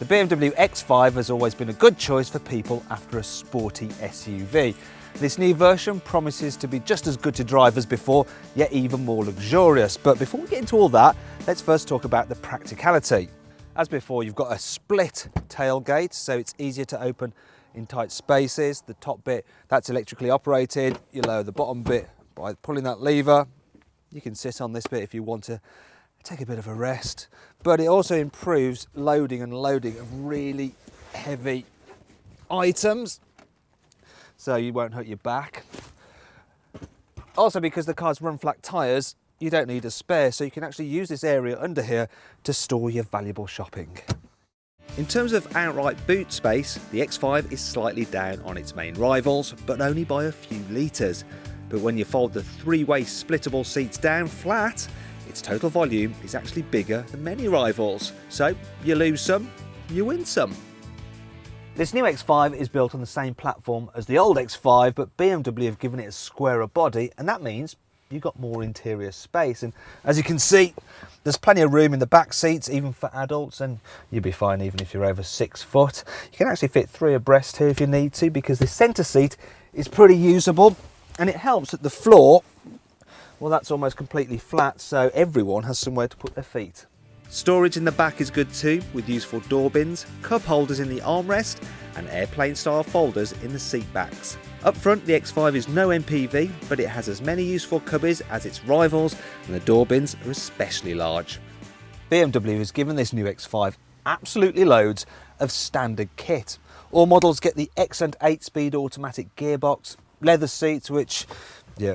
The BMW X5 has always been a good choice for people after a sporty SUV. This new version promises to be just as good to drive as before, yet even more luxurious. But before we get into all that, let's first talk about the practicality. As before, you've got a split tailgate, so it's easier to open in tight spaces. The top bit, that's electrically operated. You lower the bottom bit by pulling that lever. You can sit on this bit if you want to take a bit of a rest. But it also improves loading and unloading of really heavy items, so you won't hurt your back. Also, because the car's run flat tyres, you don't need a spare, so you can actually use this area under here to store your valuable shopping. In terms of outright boot space, the X5 is slightly down on its main rivals, but only by a few litres. But when you fold the three-way splittable seats down flat, its total volume is actually bigger than many rivals. So you lose some, you win some. This new X5 is built on the same platform as the old X5, but BMW have given it a squarer body, and that means you've got more interior space. And as you can see, there's plenty of room in the back seats, even for adults, and you'll be fine even if you're over 6 foot. You can actually fit 3 abreast here if you need to, because the centre seat is pretty usable, and it helps that the floor, well, that's almost completely flat, so everyone has somewhere to put their feet. Storage in the back is good too, with useful door bins, cup holders in the armrest, and airplane style folders in the seat backs. Up front, the X5 is no MPV, but it has as many useful cubbies as its rivals, and the door bins are especially large. BMW has given this new X5 absolutely loads of standard kit. All models get the excellent 8-speed automatic gearbox, leather seats, which, yeah,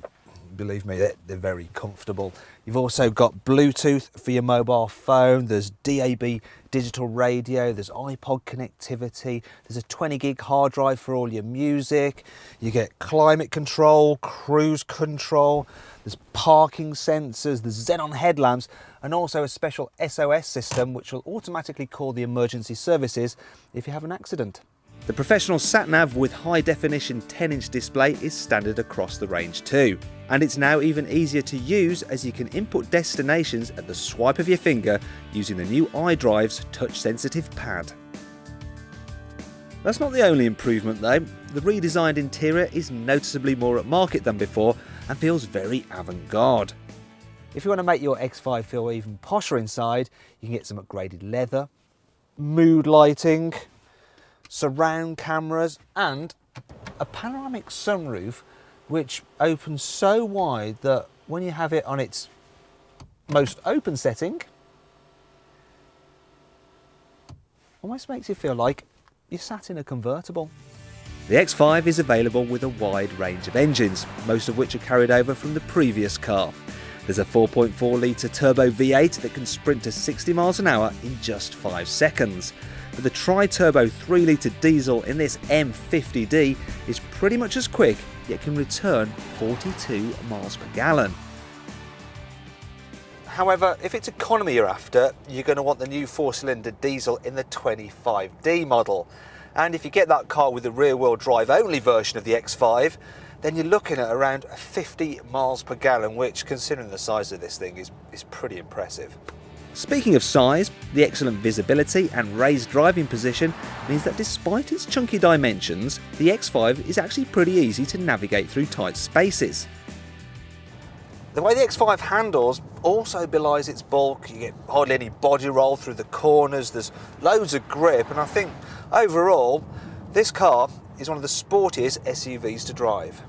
believe me, they're very comfortable. You've also got Bluetooth for your mobile phone, there's DAB digital radio, there's iPod connectivity, there's a 20 gig hard drive for all your music, you get climate control, cruise control, there's parking sensors, there's xenon headlamps, and also a special SOS system which will automatically call the emergency services if you have an accident. The professional sat-nav with high-definition 10-inch display is standard across the range too. And it's now even easier to use, as you can input destinations at the swipe of your finger using the new iDrive's touch-sensitive pad. That's not the only improvement though. The redesigned interior is noticeably more upmarket than before and feels very avant-garde. If you want to make your X5 feel even posher inside, you can get some upgraded leather, mood lighting, surround cameras, and a panoramic sunroof which opens so wide that when you have it on its most open setting, almost makes you feel like you're sat in a convertible. The X5 is available with a wide range of engines, most of which are carried over from the previous car. There's a 4.4 litre turbo V8 that can sprint to 60 miles an hour in just 5 seconds. But the tri-turbo 3 litre diesel in this M50D is pretty much as quick, yet can return 42 miles per gallon. However, if it's economy you're after, you're going to want the new 4-cylinder diesel in the 25D model. And if you get that car with the rear-wheel drive only version of the X5, then you're looking at around 50 miles per gallon, which, considering the size of this thing, is pretty impressive. Speaking of size, the excellent visibility and raised driving position means that despite its chunky dimensions, the X5 is actually pretty easy to navigate through tight spaces. The way the X5 handles also belies its bulk. You get hardly any body roll through the corners, there's loads of grip, and I think overall this car is one of the sportiest SUVs to drive.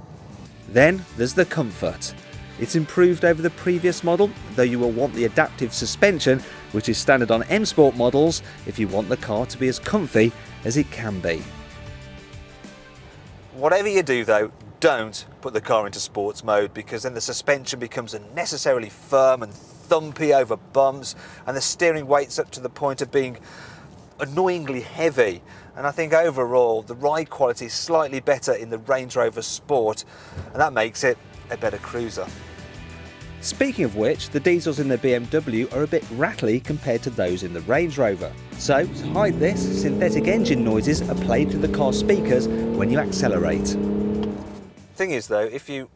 Then there's the comfort. It's improved over the previous model, though you will want the adaptive suspension, which is standard on M Sport models, if you want the car to be as comfy as it can be. Whatever you do though, don't put the car into sports mode, because then the suspension becomes unnecessarily firm and thumpy over bumps, and the steering weight's up to the point of being annoyingly heavy. And I think overall the ride quality is slightly better in the Range Rover Sport, and that makes it a better cruiser. Speaking of which, the diesels in the BMW are a bit rattly compared to those in the Range Rover. So, to hide this, synthetic engine noises are played through the car's speakers when you accelerate. Thing is though, if you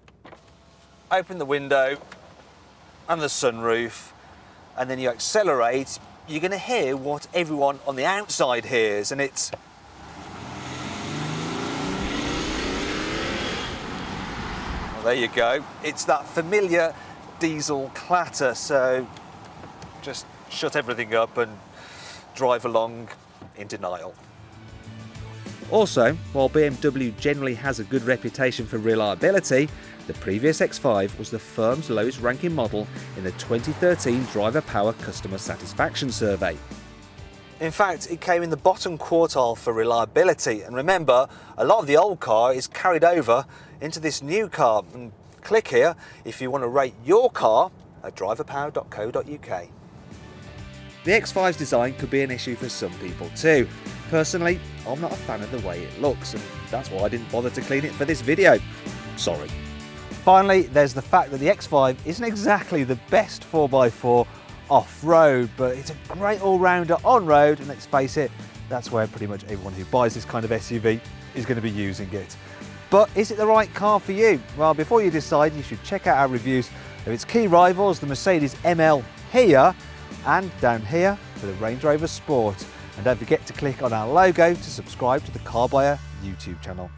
open the window and the sunroof and then you accelerate, you're going to hear what everyone on the outside hears, and it's... Well, there you go. It's that familiar diesel clatter, so just shut everything up and drive along in denial. Also, while BMW generally has a good reputation for reliability, the previous X5 was the firm's lowest ranking model in the 2013 Driver Power Customer Satisfaction Survey. In fact, it came in the bottom quartile for reliability, and remember, a lot of the old car is carried over into this new car. And click here if you want to rate your car at driverpower.co.uk. The X5's design could be an issue for some people too. Personally, I'm not a fan of the way it looks, and that's why I didn't bother to clean it for this video. Sorry. Finally, there's the fact that the X5 isn't exactly the best 4x4 off-road, but it's a great all-rounder on-road, and let's face it, that's where pretty much everyone who buys this kind of SUV is going to be using it. But is it the right car for you? Well, before you decide, you should check out our reviews of its key rivals, the Mercedes ML here, and down here for the Range Rover Sport. And don't forget to click on our logo to subscribe to the Carbuyer YouTube channel.